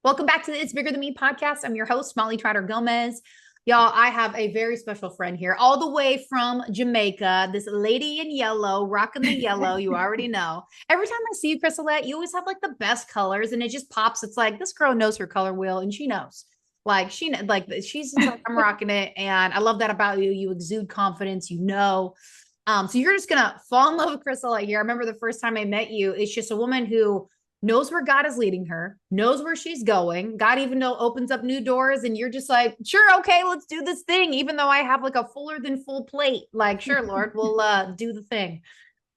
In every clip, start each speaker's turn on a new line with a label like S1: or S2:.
S1: Welcome back to the It's Bigger Than Me podcast. I'm your host, Molly Trotter Gomez. Y'all, I have a very special friend here, all the way from Jamaica. This lady in yellow, rocking the yellow. You already know. Every time I see you, Chrisalet, you always have like the best colors, and it just pops. It's like this girl knows her color wheel, and she knows. She's like I'm rocking it, and I love that about you. You exude confidence. So you're just gonna fall in love with Chrisalet here. I remember the first time I met you. It's just a woman who knows where God is leading her, knows where she's going. God even know opens up new doors, and you're just like, sure, okay, let's do this thing. Even though I have like a fuller than full plate, like, sure, Lord, we'll do the thing.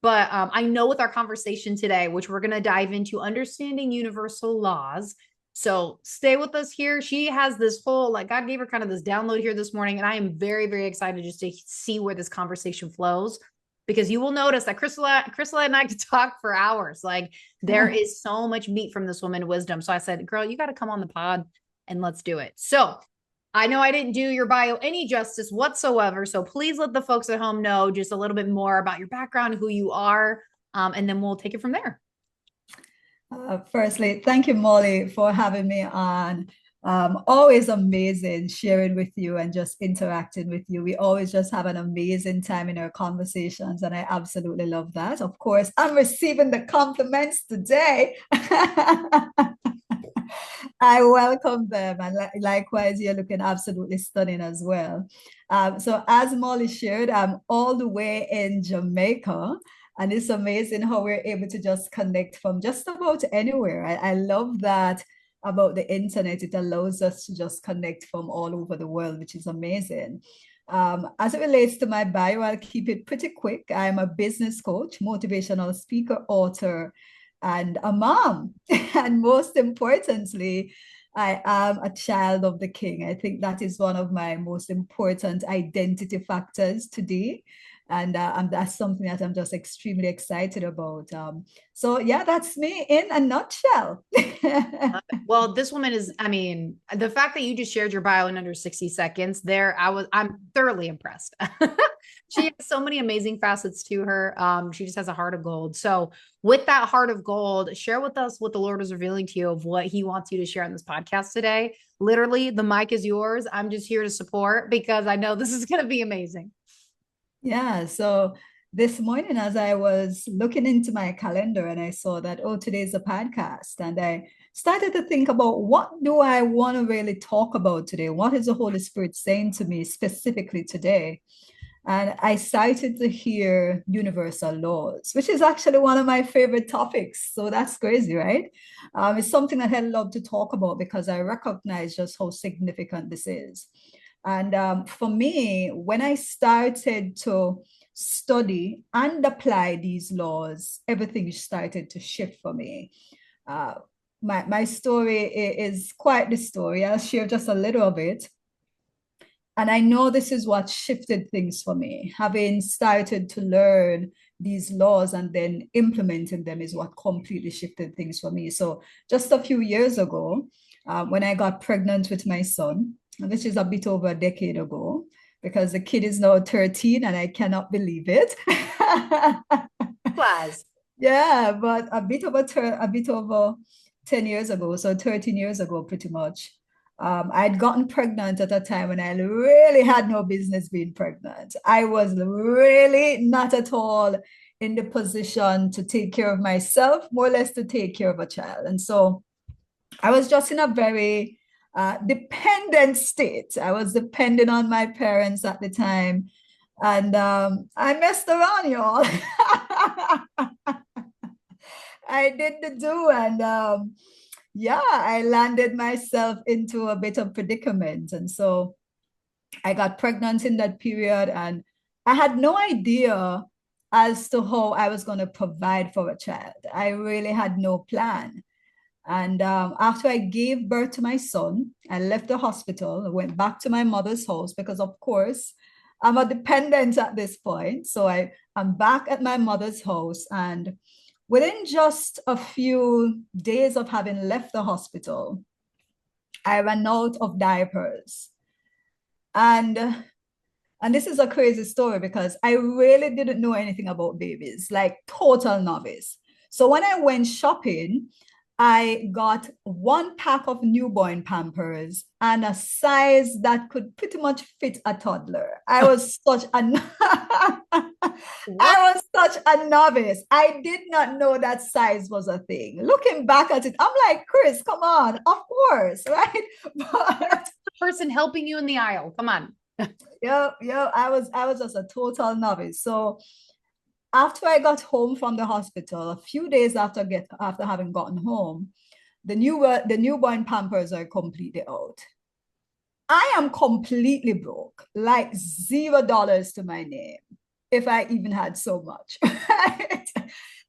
S1: But I know with our conversation today, which we're gonna dive into understanding universal laws. So stay with us here. She has this whole like God gave her kind of this download here this morning, and I am very, very excited just to see where this conversation flows because you will notice that Crystal and I could talk for hours. Like there is so much meat from this woman wisdom. So I said, girl, you got to come on the pod and let's do it. So I know I didn't do your bio any justice whatsoever. So please let the folks at home know just a little bit more about your background, who you are, and then we'll take it from there.
S2: Firstly, thank you, Molly, for having me on. Always amazing sharing with you and just interacting with you. We always just have an amazing time in our conversations, and I absolutely love that. Of course, I'm receiving the compliments today. I welcome them, and likewise, you're looking absolutely stunning as well. So, as Molly shared, I'm all the way in Jamaica. And it's amazing how we're able to just connect from just about anywhere. I love that about the internet. It allows us to just connect from all over the world, which is amazing. As it relates to my bio, I'll keep it pretty quick. I'm a business coach, motivational speaker, author, and a mom. And most importantly, I am a child of the King. I think that is one of my most important identity factors today. And that's something that I'm just extremely excited about. So yeah, that's me in a nutshell.
S1: Well, this woman is, I mean, the fact that you just shared your bio in under 60 seconds there, I'm thoroughly impressed. She has so many amazing facets to her. She just has a heart of gold. So, with that heart of gold, share with us what the Lord is revealing to you of what He wants you to share on this podcast today. Literally, the mic is yours. I'm just here to support because I know this is going to be amazing.
S2: Yeah, so this morning, as I was looking into my calendar and I saw that, oh, today's a podcast, and I started to think about what do I want to really talk about today? What is the Holy Spirit saying to me specifically today? And I started to hear universal laws, which is actually one of my favorite topics. So that's crazy, right? It's something that I love to talk about because I recognize just how significant this is. And for me, when I started to study and apply these laws, everything started to shift for me. Uh, my story is quite the story. I'll share just a little of it. And I know this is what shifted things for me. Having started to learn these laws and then implementing them is what completely shifted things for me. So just a few years ago, when I got pregnant with my son, which is a bit over a decade ago, because the kid is now 13 and I cannot believe it.
S1: Class.
S2: Yeah, but a bit over 10 years ago, so 13 years ago, pretty much. I'd gotten pregnant at a time when I really had no business being pregnant. I was really not at all in the position to take care of myself, more or less to take care of a child. And so I was just in a very dependent state. I was depending on my parents at the time. And I messed around, y'all. I did the do. And yeah, I landed myself into a bit of predicament. And so I got pregnant in that period. And I had no idea as to how I was going to provide for a child. I really had no plan. And after I gave birth to my son, I left the hospital. I went back to my mother's house because, of course, I'm a dependent at this point. So I'm back at my mother's house. And within just a few days of having left the hospital, I ran out of diapers. And and this is a crazy story because I really didn't know anything about babies, like total novice. So when I went shopping, I got one pack of newborn Pampers and a size that could pretty much fit a toddler. I was such a
S1: What?
S2: I was such a novice. I did not know that size was a thing. Looking back at it, I'm like, Chris, come on, of course, right? But
S1: The person helping you in the aisle. Come on.
S2: I was just a total novice. So after I got home from the hospital, a few days after having gotten home, the newborn Pampers are completely out. I am completely broke, like $0 to my name, if I even had so much.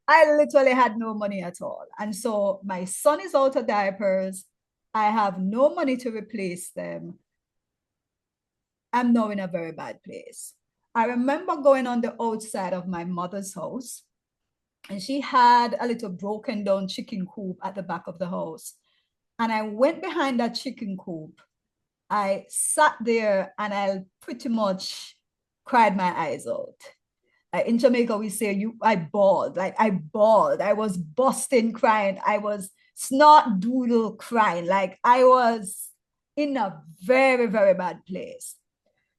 S2: I literally had no money at all. And so my son is out of diapers. I have no money to replace them. I'm now in a very bad place. I remember going on the outside of my mother's house, and she had a little broken down chicken coop at the back of the house. And I went behind that chicken coop. I sat there and I pretty much cried my eyes out. In Jamaica, we say I bawled, like I bawled. I was busting crying. I was snot doodle crying. Like I was in a very, very bad place.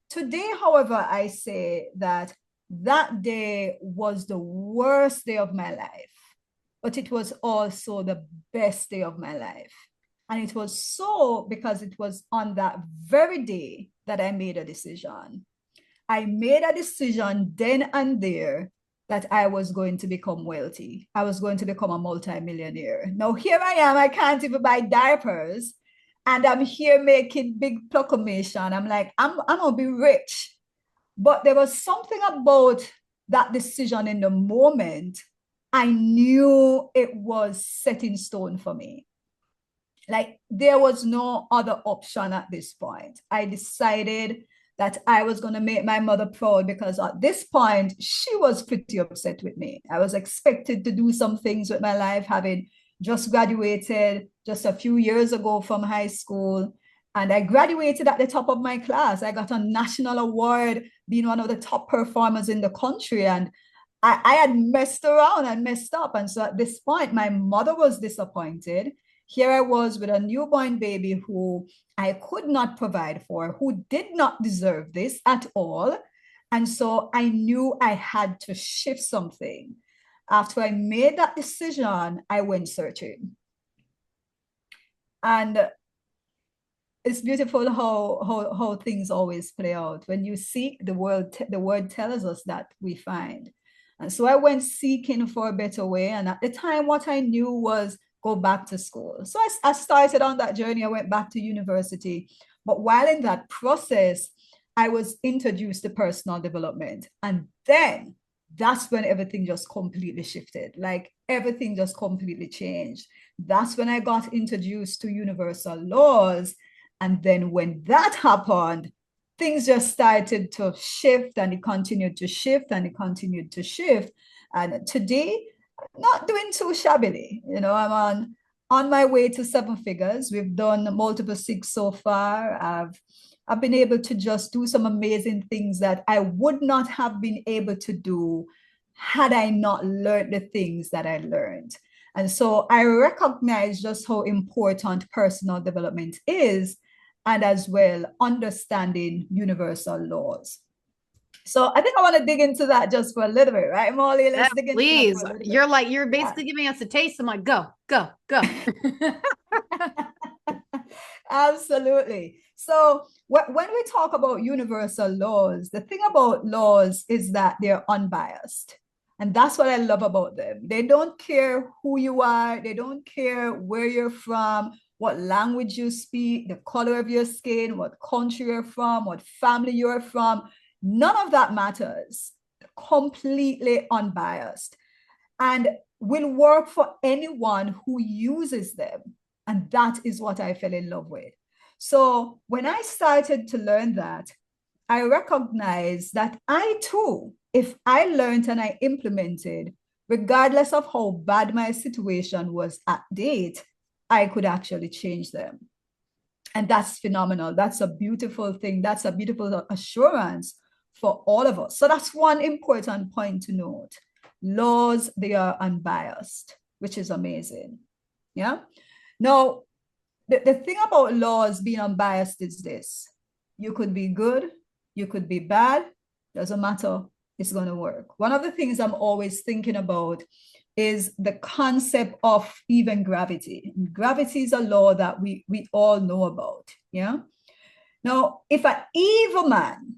S2: Today, however, I say that that day was the worst day of my life, but it was also the best day of my life. And it was so because it was on that very day that I made a decision. I made a decision then and there that I was going to become wealthy. I was going to become a multimillionaire. Now, here I am. I can't even buy diapers. And I'm here making big proclamation. I'm like, I'm going to be rich. But there was something about that decision in the moment. I knew it was set in stone for me. Like there was no other option at this point. I decided that I was going to make my mother proud because at this point, she was pretty upset with me. I was expected to do some things with my life, having just graduated just a few years ago from high school. And I graduated at the top of my class. I got a national award being one of the top performers in the country. And I had messed around and messed up. And so at this point, my mother was disappointed. Here I was with a newborn baby who I could not provide for, who did not deserve this at all. And so I knew I had to shift something. After I made that decision, I went searching. And it's beautiful how things always play out. When you seek, the word tells us that we find. And so I went seeking for a better way. And at the time, what I knew was go back to school. So I started on that journey. I went back to university. But while in that process, I was introduced to personal development. And then that's when everything just completely shifted. Like everything just completely changed. That's when I got introduced to universal laws. And then when that happened, things just started to shift and it continued to shift and it continued to shift. And today, not doing too shabbily. I'm on my way to seven figures. We've done multiple six so far. I've been able to just do some amazing things that I would not have been able to do had I not learned the things that I learned. And so I recognize just how important personal development is, and as well understanding universal laws. So I think I want to dig into that just for a little bit, right, Molly? Let's dig into that
S1: Please.
S2: for a little bit.
S1: You're basically giving us a taste. I'm like, go, go, go.
S2: Absolutely. So when we talk about universal laws, the thing about laws is that they're unbiased. And that's what I love about them. They don't care who you are. They don't care where you're from, what language you speak, the color of your skin, what country you're from, what family you're from. None of that matters. Completely unbiased. And will work for anyone who uses them. And that is what I fell in love with. So when I started to learn that, I recognized that I too, if I learned and I implemented, regardless of how bad my situation was at date, I could actually change them. And that's phenomenal. That's a beautiful thing. That's a beautiful assurance for all of us. So that's one important point to note. Laws, they are unbiased, which is amazing. Yeah. Now, the thing about laws being unbiased is this: you could be good, you could be bad, doesn't matter, it's going to work. One of the things I'm always thinking about is the concept of even gravity. Gravity is a law that we all know about. Yeah. Now, if an evil man,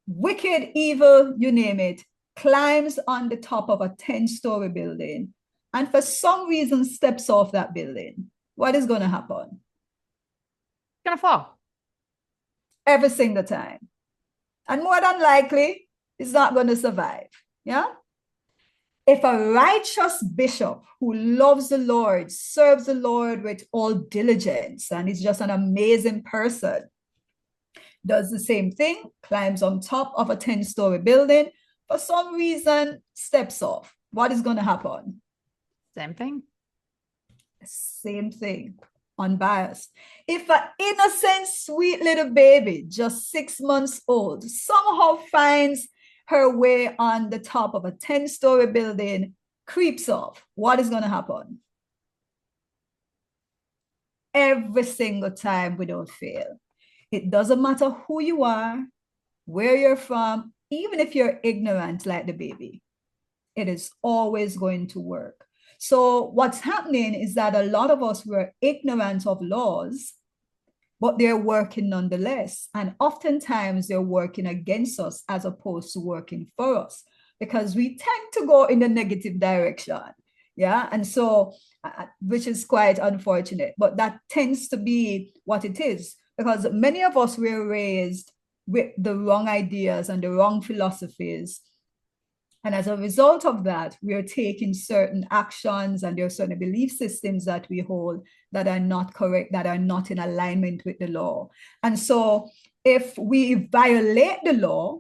S2: wicked, evil, you name it, climbs on the top of a 10-story building and for some reason steps off that building, what is going to happen?
S1: Gonna fall.
S2: Every single time. And more than likely, it's not going to survive. Yeah. If a righteous bishop who loves the Lord, serves the Lord with all diligence, and is just an amazing person, does the same thing, climbs on top of a 10-story building, for some reason steps off, what is going to happen?
S1: Same thing.
S2: Same thing. Unbiased. If an innocent, sweet little baby, just 6 months old, somehow finds her way on the top of a 10-story building, creeps off, what is going to happen? Every single time, without fail. It doesn't matter who you are, where you're from, even if you're ignorant like the baby, it is always going to work. So what's happening is that a lot of us were ignorant of laws, but they're working nonetheless. And oftentimes they're working against us as opposed to working for us, because we tend to go in the negative direction. Yeah. And so, which is quite unfortunate, but that tends to be what it is, because many of us were raised with the wrong ideas and the wrong philosophies. And as a result of that, we are taking certain actions, and there are certain belief systems that we hold that are not correct, that are not in alignment with the law. And so if we violate the law,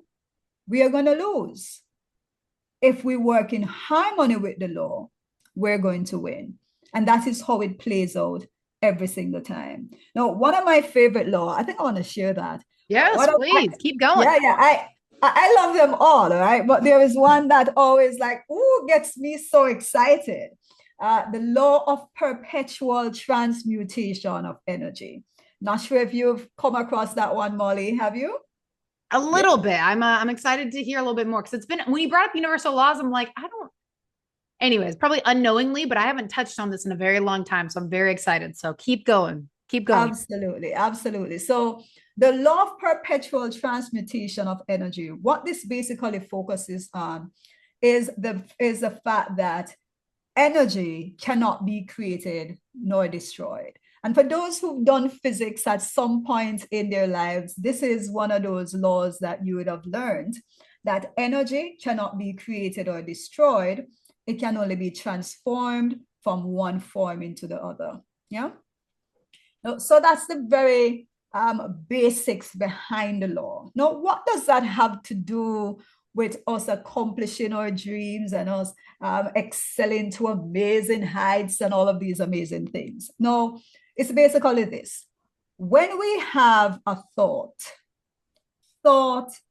S2: we are going to lose. If we work in harmony with the law, we're going to win. And that is how it plays out every single time. Now, one of my favorite law, I think I want to share that.
S1: Yes, please keep going.
S2: I love them all right? But there is one that always gets me so excited. The law of perpetual transmutation of energy. Not sure if you've come across that one, Molly. Have you?
S1: A little bit. I'm excited to hear a little bit more, because it's been, when you brought up universal laws, I'm like, anyways, probably unknowingly, but I haven't touched on this in a very long time. So I'm very excited. So keep going. Keep going.
S2: Absolutely. Absolutely. So the law of perpetual transmutation of energy, what this basically focuses on is the fact that energy cannot be created nor destroyed. And for those who've done physics at some point in their lives, this is one of those laws that you would have learned, that energy cannot be created or destroyed. It can only be transformed from one form into the other. Yeah. So that's the very basics behind the law. Now, what does that have to do with us accomplishing our dreams and us excelling to amazing heights and all of these amazing things? No, it's basically this. When we have a thought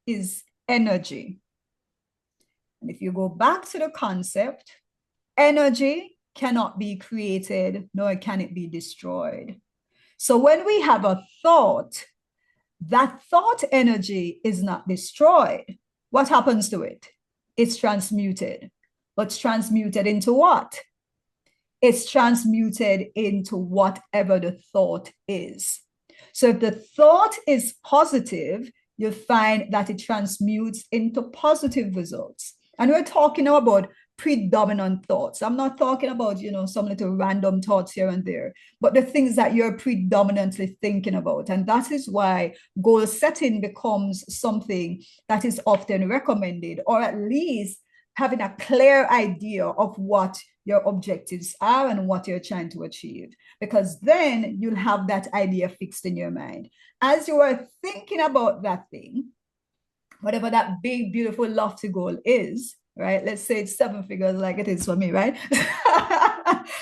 S2: is energy. And if you go back to the concept, energy cannot be created, nor can it be destroyed. So when we have a thought, that thought energy is not destroyed. What happens to it? It's transmuted. But it's transmuted into what? It's transmuted into whatever the thought is. So if the thought is positive, you find that it transmutes into positive results. And we're talking now about predominant thoughts. I'm not talking about, some little random thoughts here and there, but the things that you're predominantly thinking about. And that is why goal setting becomes something that is often recommended, or at least having a clear idea of what your objectives are and what you're trying to achieve, because then you'll have that idea fixed in your mind. As you are thinking about that thing, whatever that big, beautiful, lofty goal is, right? Let's say it's 7 figures like it is for me, right?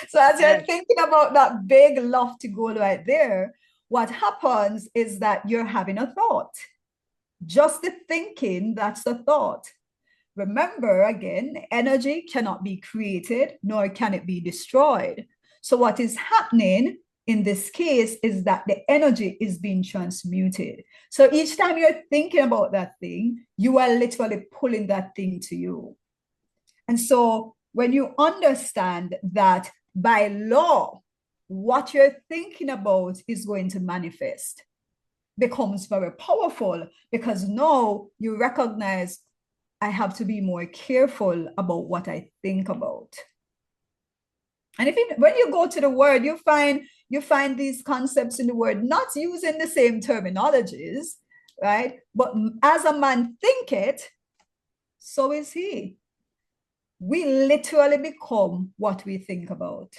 S2: So as you're thinking about that big, lofty goal right there, what happens is that you're having a thought. Just the thinking, that's the thought. Remember, again, energy cannot be created, nor can it be destroyed. So what is happening in this case is that the energy is being transmuted. So each time you're thinking about that thing, you are literally pulling that thing to you. And so when you understand that by law, what you're thinking about is going to manifest, becomes very powerful, because now you recognize, I have to be more careful about what I think about. And when you go to the word, you find these concepts in the word, not using the same terminologies, right? But as a man thinketh, so is he. We literally become what we think about.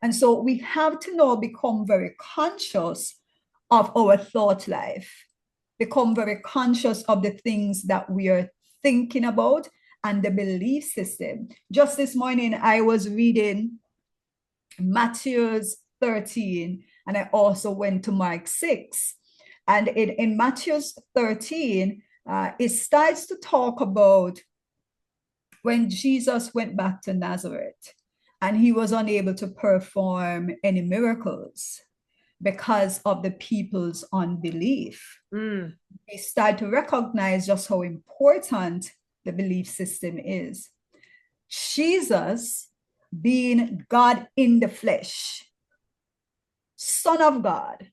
S2: And so we have to now become very conscious of our thought life, become very conscious of the things that we are thinking about and the belief system. Just this morning, I was reading Matthew 13, and I also went to Mark 6. And in Matthew 13, it starts to talk about when Jesus went back to Nazareth and he was unable to perform any miracles because of the people's unbelief. We start to recognize just how important the belief system is. Jesus, being God in the flesh, Son of God,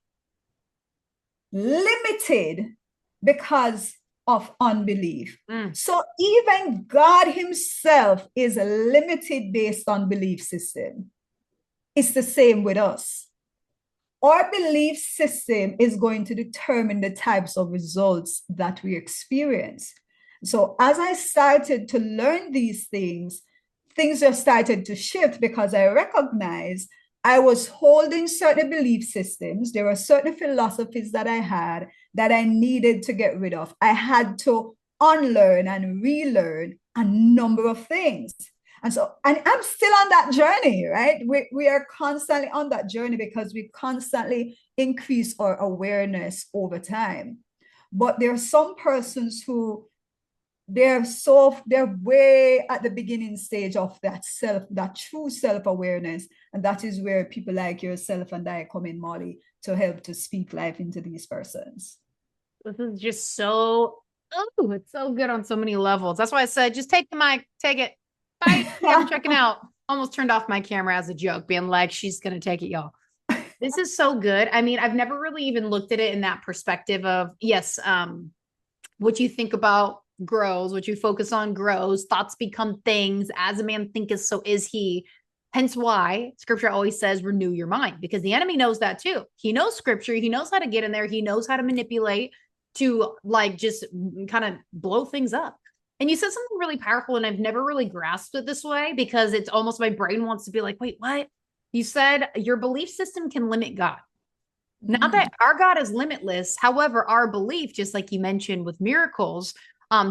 S2: limited because of unbelief. So even God himself is limited based on belief system. It's the same with us. Our belief system is going to determine the types of results that we experience. So as I started to learn these things just started to shift, because I recognized I was holding certain belief systems. There were certain philosophies that I had that I needed to get rid of. I had to unlearn and relearn a number of things. And I'm still on that journey, right? We are constantly on that journey because we constantly increase our awareness over time. But there are some persons who they're way at the beginning stage of that true self-awareness. And that is where people like yourself and I come in, Molly, to help to speak life into these persons.
S1: This is just it's so good on so many levels. That's why I said, just take the mic, take it. Bye. Yeah, I'm checking out. Almost turned off my camera as a joke, being like, she's going to take it, y'all. This is so good. I mean, I've never really even looked at it in that perspective of, yes, what you think about grows, what you focus on grows, thoughts become things. As a man thinketh, so is he. Hence why scripture always says renew your mind, because the enemy knows that too. He knows scripture. He knows how to get in there. He knows how to manipulate to just kind of blow things up. And you said something really powerful, and I've never really grasped it this way, because it's almost my brain wants to be like, wait, what? You said your belief system can limit God. Not that our God is limitless. However, our belief, just like you mentioned with miracles,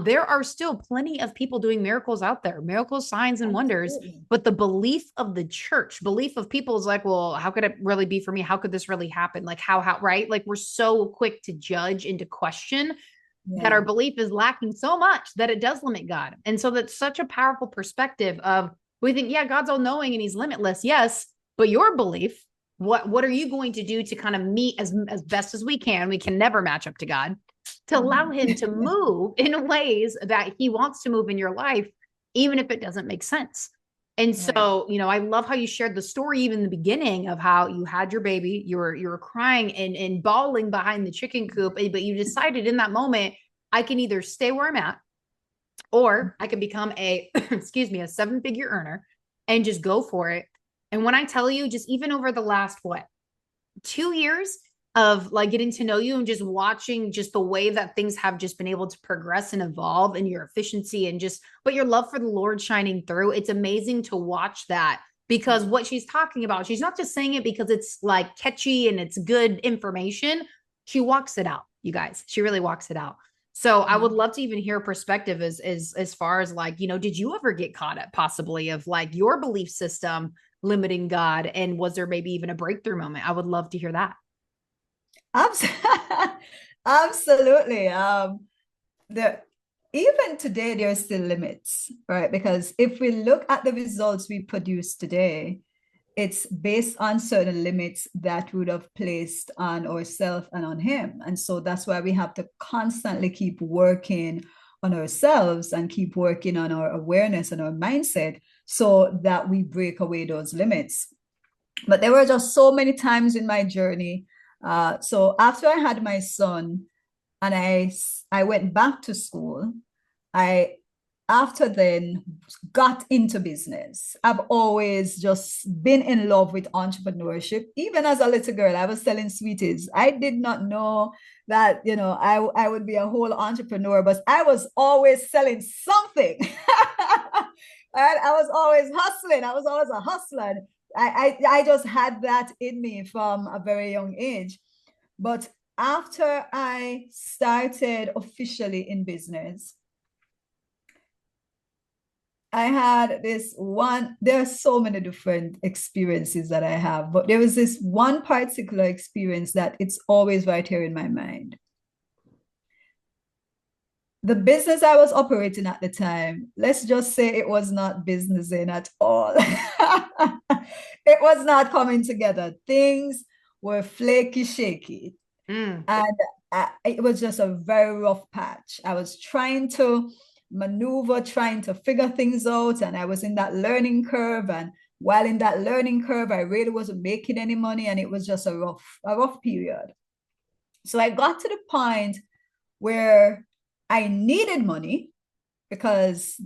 S1: there are still plenty of people doing miracles out there, miracles, signs, and wonders. But the belief of the church, belief of people is like, well, how could it really be for me? How could this really happen? Like how, right? Like we're so quick to judge and to question that our belief is lacking so much that it does limit God. And so that's such a powerful perspective of, we think, yeah, God's all knowing and he's limitless. Yes. But your belief, what are you going to do to kind of meet as best as we can? We can never match up to God, to allow him to move in ways that he wants to move in your life, even if it doesn't make sense. And so, I love how you shared the story, even in the beginning, of how you had your baby, you were crying and bawling behind the chicken coop, but you decided in that moment, I can either stay where I'm at, or I can become a 7-figure earner and just go for it. And when I tell you, just even over the last, 2 years of like getting to know you and just watching just the way that things have just been able to progress and evolve, and your efficiency and but your love for the Lord shining through. It's amazing to watch that, because what she's talking about, she's not just saying it because it's like catchy and it's good information. She walks it out, you guys. She really walks it out. So I would love to even hear a perspective as far as like, did you ever get caught up possibly of like your belief system limiting God? And was there maybe even a breakthrough moment? I would love to hear that.
S2: Absolutely. Even today, there are still limits, right? Because if we look at the results we produce today, it's based on certain limits that we would have placed on ourselves and on him. And so that's why we have to constantly keep working on ourselves and keep working on our awareness and our mindset so that we break away those limits. But there were just so many times in my journey. So after I had my son and I went back to school, I after then got into business. I've always just been in love with entrepreneurship. Even as a little girl, I was selling sweeties. I did not know that, I would be a whole entrepreneur, but I was always selling something. Right? I was always hustling. I was always a hustler. I just had that in me from a very young age. But after I started officially in business, I had this one, there are so many different experiences that I have, but there was this one particular experience that it's always right here in my mind. The business I was operating at the time, let's just say it was not business in at all. It was not coming together. Things were flaky, shaky. And it was just a very rough patch. I was trying to maneuver, trying to figure things out, and I was in that learning curve. And while in that learning curve, I really wasn't making any money, and it was just a rough period. So I got to the point where I needed money, because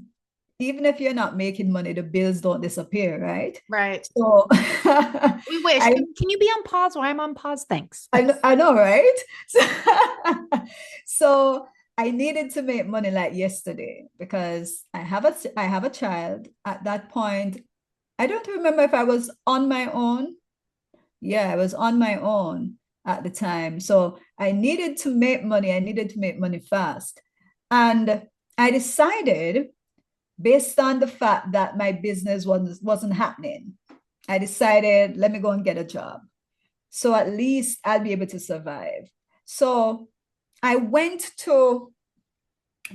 S2: even if you're not making money, the bills don't disappear, right?
S1: Right.
S2: So
S1: we wish. Can you be on pause while I'm on pause? Thanks.
S2: I know, right? So I needed to make money like yesterday, because I have a child. At that point, I don't remember if I was on my own. Yeah, I was on my own at the time. So I needed to make money. I needed to make money fast. And I decided, based on the fact that my business wasn't happening, I decided, let me go and get a job. So at least I'll be able to survive. So I went to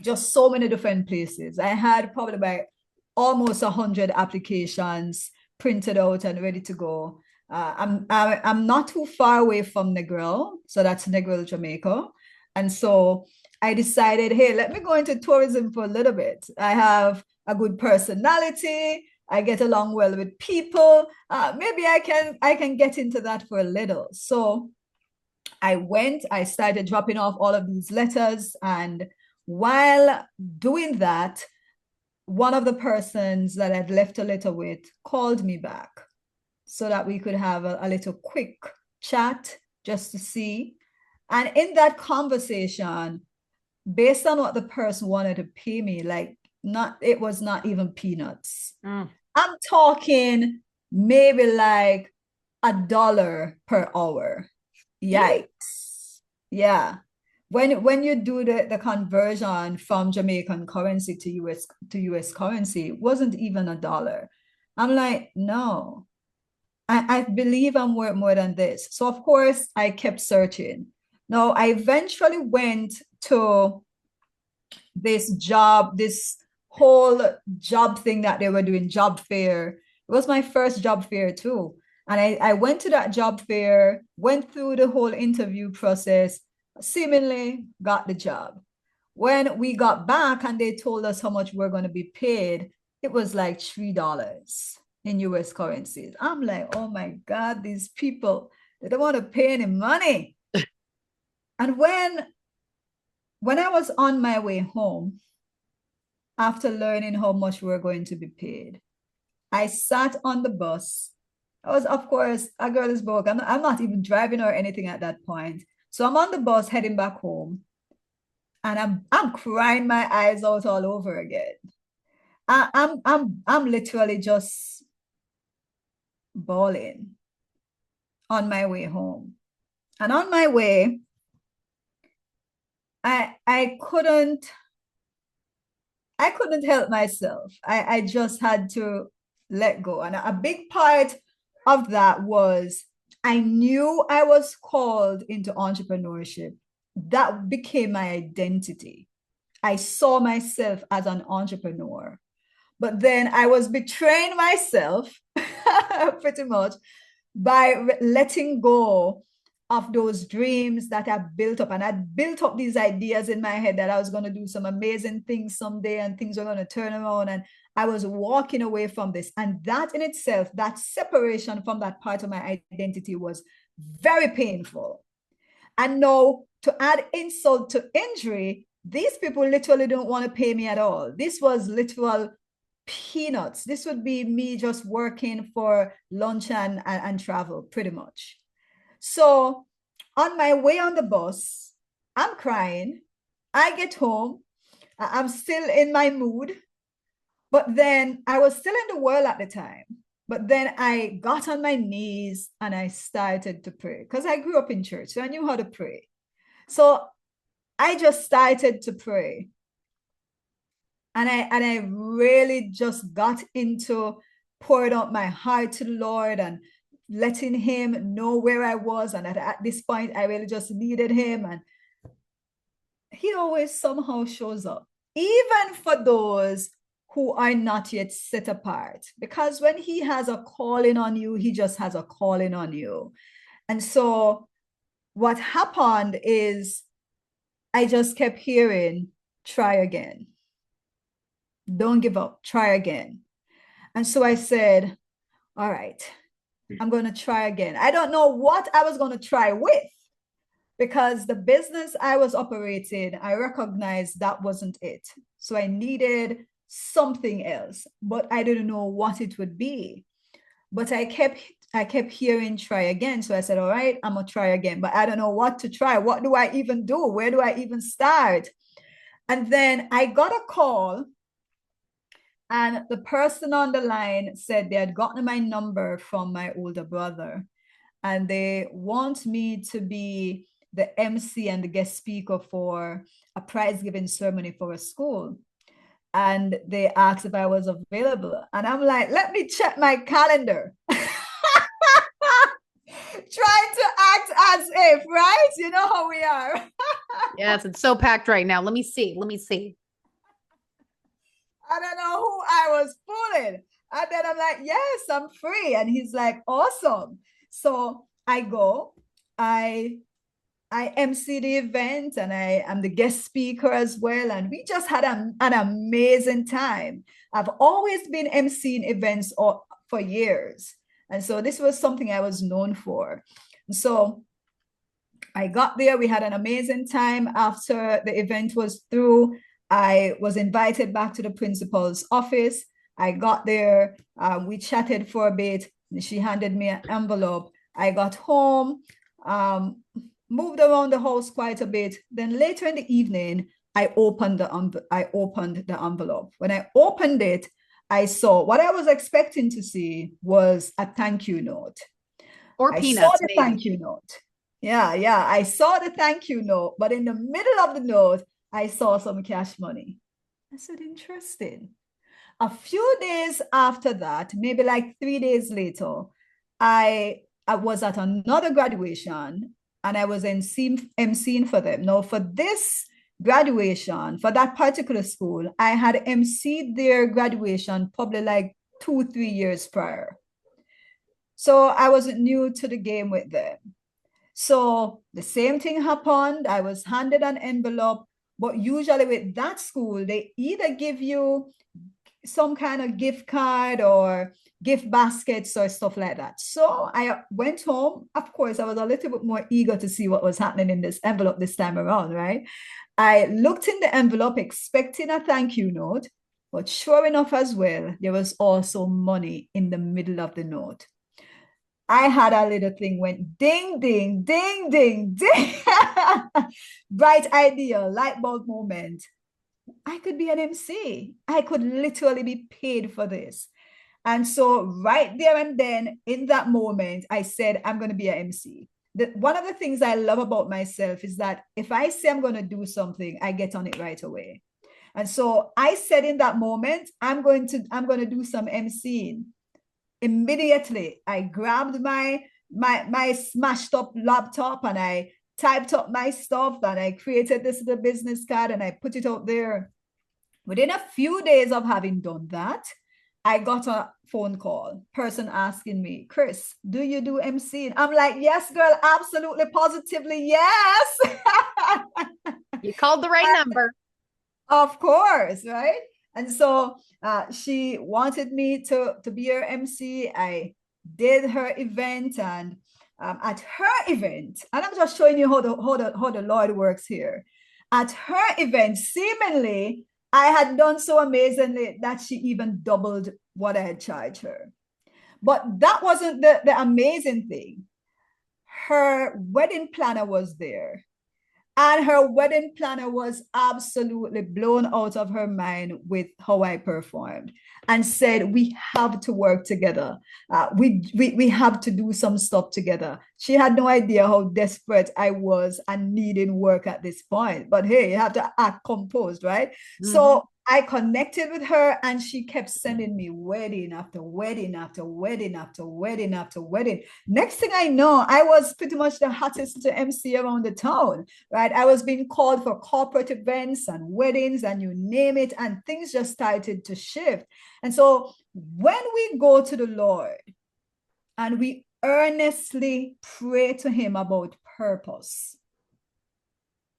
S2: just so many different places. I had probably about almost 100 applications printed out and ready to go. I'm not too far away from Negril, so that's Negril, Jamaica. And so I decided, hey, let me go into tourism for a little bit. I have a good personality. I get along well with people. Maybe I can get into that for a little. So I started dropping off all of these letters. And while doing that, one of the persons that I'd left a letter with called me back so that we could have a little quick chat just to see. And in that conversation, based on what the person wanted to pay me, it was not even peanuts. I'm talking maybe like $1 per hour. Yikes. Yeah. When you do the conversion from Jamaican currency to US currency, it wasn't even $1. I'm like, no, I believe I'm worth more than this. So of course I kept searching. Now I eventually went to this whole job thing that they were doing, job fair. It was my first job fair too. And I went to that job fair, went through the whole interview process, seemingly got the job. When we got back and they told us how much we're going to be paid, it was like $3 in US currencies. I'm like, oh my God, these people, they don't want to pay any money. And when I was on my way home, after learning how much we were going to be paid, I sat on the bus. I was, of course, a girl is broke. I'm not even driving or anything at that point. So I'm on the bus heading back home, and I'm crying my eyes out all over again. I'm literally just bawling on my way home. And on my way, I couldn't help myself. I just had to let go. And a big part of that was, I knew I was called into entrepreneurship. That became my identity. I saw myself as an entrepreneur. But then I was betraying myself pretty much by letting go of those dreams that I built up. And I built up these ideas in my head that I was going to do some amazing things someday and things were going to turn around. And I was walking away from this. And that in itself, that separation from that part of my identity was very painful. And now, to add insult to injury, these people literally don't want to pay me at all. This was literal peanuts. This would be me just working for lunch and travel, pretty much. So on my way on the bus, I'm crying. I get home. I'm still in my mood. But then I was still in the world at the time. But then I got on my knees and I started to pray because I grew up in church, so I knew how to pray. So I just started to pray. And I really just got into pouring out my heart to the Lord and letting him know where I was. And at this point, I really just needed him. And he always somehow shows up, even for those who are not yet set apart. Because when he has a calling on you, he just has a calling on you. And so what happened is I just kept hearing, try again. Don't give up, try again. And so I said, all right, I'm going to try again. I don't know what I was going to try with, because the business I was operating, I recognized that wasn't it. So I needed something else, but I didn't know what it would be. But I kept hearing try again. So I said, all right, I'm gonna try again, but I don't know what to try. What do I even do? Where do I even start? And then I got a call, and the person on the line said they had gotten my number from my older brother, and they want me to be the MC and the guest speaker for a prize giving ceremony for a school. And they asked if I was available. And I'm like, let me check my calendar. Trying to act as if, right? You know how we are.
S1: Yes, it's so packed right now. Let me see. Let me see.
S2: I don't know who I was fooling. And then I'm like, yes, I'm free. And he's like, awesome. So I go, I MC the event, and I am the guest speaker as well. And we just had an amazing time. I've always been MCing events for years. And so this was something I was known for. And so I got there. We had an amazing time. After the event was through, I was invited back to the principal's office. I got there. We chatted for a bit. She handed me an envelope. I got home, moved around the house quite a bit. Then later in the evening, I opened the envelope. When I opened it, I saw what I was expecting to see was a thank you note.
S1: Or
S2: I
S1: peanuts,
S2: saw the
S1: maybe.
S2: thank you note. Yeah, I saw the thank you note, but in the middle of the note, I saw some cash money. I said, interesting. A few days after that, maybe like 3 days later, I was at another graduation, and I was emceeing for them. Now, for this graduation, for that particular school, I had emceed their graduation probably like 2-3 years prior. So I wasn't new to the game with them. So the same thing happened. I was handed an envelope, but usually with that school, they either give you some kind of gift card or gift baskets or stuff like that. So I went home. Of course, I was a little bit more eager to see what was happening in this envelope this time around, right? I looked in the envelope expecting a thank you note, but sure enough as well, there was also money in the middle of the note. I had a little thing went ding, ding, ding, ding, ding. Bright idea, light bulb moment. I could be an MC. I could literally be paid for this. And so right there and then in that moment, I said, I'm going to be an MC. One of the things I love about myself is that if I say I'm going to do something, I get on it right away. And so I said in that moment, I'm going to do some MCing. Immediately, I grabbed my smashed up laptop, and I typed up my stuff, and I created this little business card, and I put it out there. Within a few days of having done that, I got a phone call, person asking me, Chris, do you do MC? I'm like, yes, girl, absolutely, positively, yes.
S1: You called the right number.
S2: Of course, right? And so she wanted me to be her MC. I did her event, and at her event, and I'm just showing you how the Lord works here. At her event, seemingly, I had done so amazingly that she even doubled what I had charged her. But that wasn't the amazing thing. Her wedding planner was there. And her wedding planner was absolutely blown out of her mind with how I performed and said, we have to work together. We have to do some stuff together. She had no idea how desperate I was and needing work at this point. But hey, you have to act composed, right? Mm-hmm. So I connected with her, and she kept sending me wedding after wedding after wedding after wedding after wedding. Next thing I know, I was pretty much the hottest MC around the town, right? I was being called for corporate events and weddings and you name it, and things just started to shift. And so when we go to the Lord and we earnestly pray to him about purpose,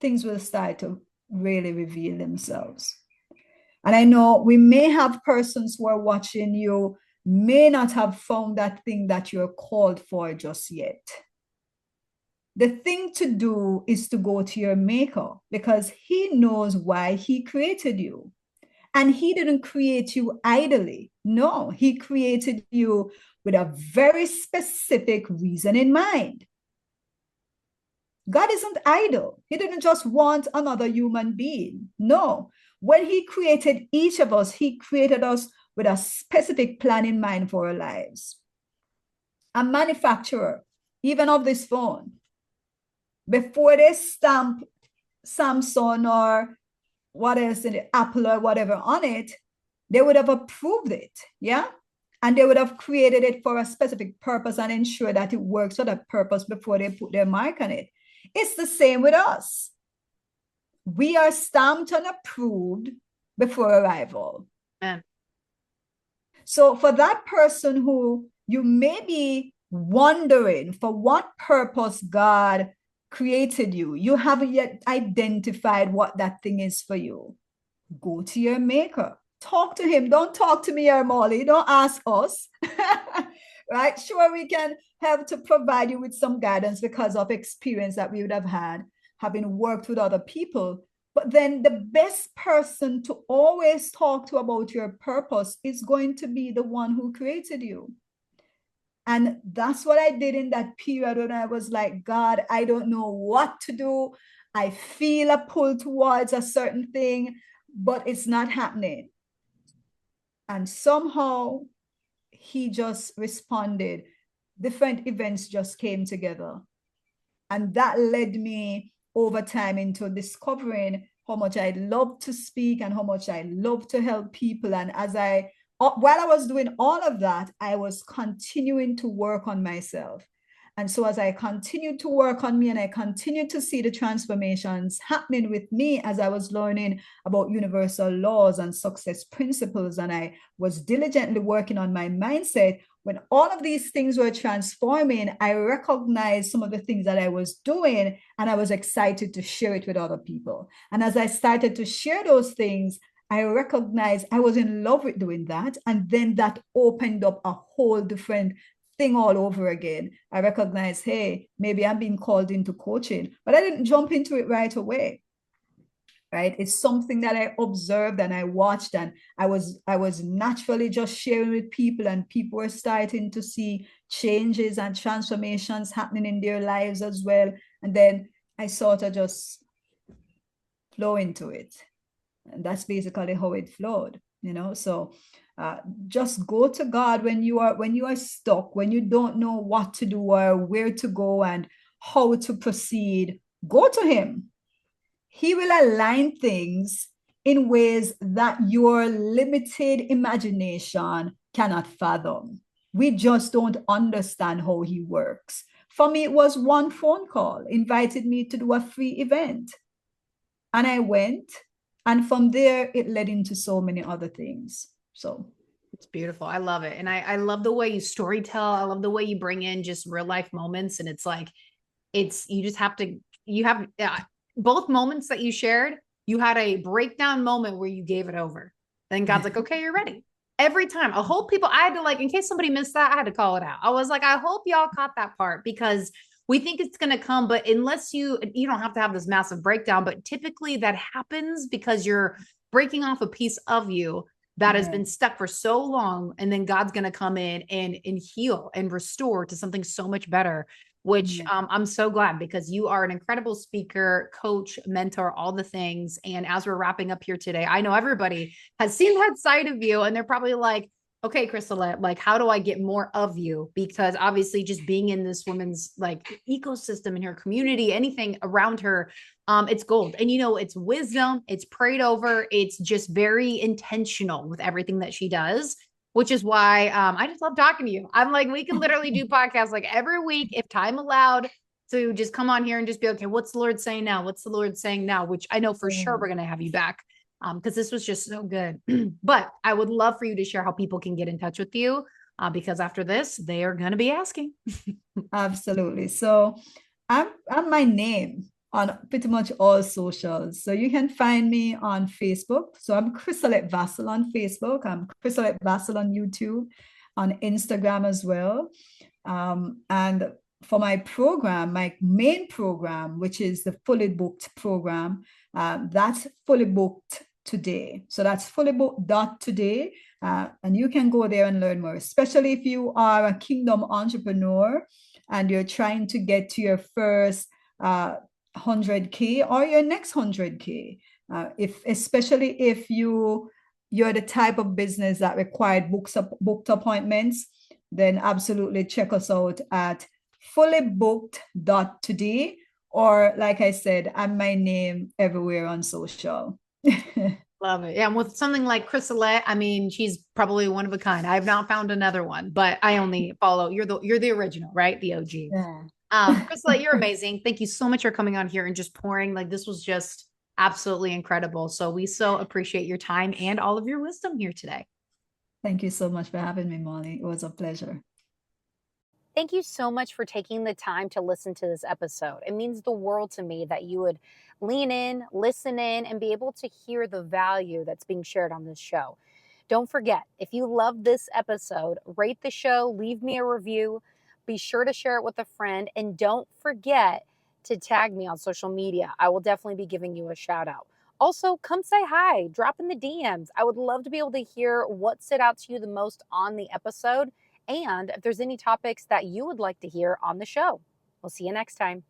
S2: things will start to really reveal themselves. And I know we may have persons who are watching you may not have found that thing that you're called for just yet. The thing to do is to go to your maker, because he knows why he created you. And he didn't create you idly. No, he created you with a very specific reason in mind. God isn't idle. He didn't just want another human being. No. When he created each of us, he created us with a specific plan in mind for our lives. A manufacturer, even of this phone, before they stamp Samsung or what else in it, Apple or whatever on it, they would have approved it, yeah? And they would have created it for a specific purpose and ensure that it works for that purpose before they put their mark on it. It's the same with us. We are stamped and approved before arrival.
S1: Yeah.
S2: So for that person who you may be wondering for what purpose God created you, you haven't yet identified what that thing is for you. Go to your maker. Talk to him. Don't talk to me or Molly. Don't ask us. Right? Sure, we can help to provide you with some guidance because of experience that we would have had having worked with other people. But then the best person to always talk to about your purpose is going to be the one who created you. And that's what I did in that period when I was like, God, I don't know what to do. I feel a pull towards a certain thing, but it's not happening. And somehow he just responded. Different events just came together. And that led me over time into discovering how much I love to speak and how much I love to help people. And while I was doing all of that, I was continuing to work on myself. And so as I continued to work on me and I continued to see the transformations happening with me as I was learning about universal laws and success principles, and I was diligently working on my mindset, when all of these things were transforming, I recognized some of the things that I was doing, and I was excited to share it with other people. And as I started to share those things, I recognized I was in love with doing that. And then that opened up a whole different thing all over again. I recognized, hey, maybe I'm being called into coaching, but I didn't jump into it right away. Right? It's something that I observed and I watched, and I was naturally just sharing with people, and people were starting to see changes and transformations happening in their lives as well. And then I sort of just flow into it. And that's basically how it flowed, you know. So just go to God when you are stuck, when you don't know what to do or where to go and how to proceed. Go to him. He will align things in ways that your limited imagination cannot fathom. We just don't understand how he works. For me, it was one phone call, invited me to do a free event. And I went, And from there, it led into so many other things. So
S1: it's beautiful. I love it. And I love the way you story tell. I love the way you bring in just real life moments. And it's like, you just have to, you have both moments that you shared, you had a breakdown moment where you gave it over. Then God's like, okay, you're ready. Every time. I hope people, I had to like, in case somebody missed that, I had to call it out. I was like, I hope y'all caught that part because we think it's going to come, but unless you don't have to have this massive breakdown, but typically that happens because you're breaking off a piece of you that has been stuck for so long. And then God's going to come in and heal and restore to something so much better, which I'm so glad because you are an incredible speaker, coach, mentor, all the things. And as we're wrapping up here today, I know everybody has seen that side of you and they're probably like, okay, Chrisalet, like, how do I get more of you? Because obviously just being in this woman's like ecosystem in her community, anything around her, it's gold. And, it's wisdom, it's prayed over. It's just very intentional with everything that she does, which is why I just love talking to you. I'm like, we can literally do podcasts like every week if time allowed to just come on here and just be, okay, what's the Lord saying now? What's the Lord saying now? Which I know for sure we're going to have you back because this was just so good. But I would love for you to share how people can get in touch with you because after this, they are going to be asking.
S2: absolutely. So I'm my name on pretty much all socials. So you can find me on Facebook. So I'm Chrisalet Vassell on Facebook. I'm Chrisalet Vassell on YouTube, on Instagram as well. And for my program, my main program, which is the fully booked program, that's fully booked today. So that's fully booked today. And you can go there and learn more, especially if you are a kingdom entrepreneur and you're trying to get to your first 100K or your next 100K. Especially if you're the type of business that required booked appointments, then absolutely check us out at fullybooked.today, or like I said, I'm my name everywhere on social.
S1: Love it. Yeah. And with something like Chrisalet, I mean, she's probably one of a kind. I've not found another one, but I only follow you're the original, right? The OG.
S2: Yeah.
S1: Chrisalet, you're amazing. Thank you so much for coming on here and just pouring. Like this was just absolutely incredible. So we so appreciate your time and all of your wisdom here today.
S2: Thank you so much for having me, Molly. It was a pleasure.
S3: Thank you so much for taking the time to listen to this episode. It means the world to me that you would lean in, listen in, and be able to hear the value that's being shared on this show. Don't forget, if you love this episode, rate the show, leave me a review, be sure to share it with a friend, and don't forget to tag me on social media. I will definitely be giving you a shout out. Also, come say hi, drop in the DMs. I would love to be able to hear what stood out to you the most on the episode and if there's any topics that you would like to hear on the show. We'll see you next time.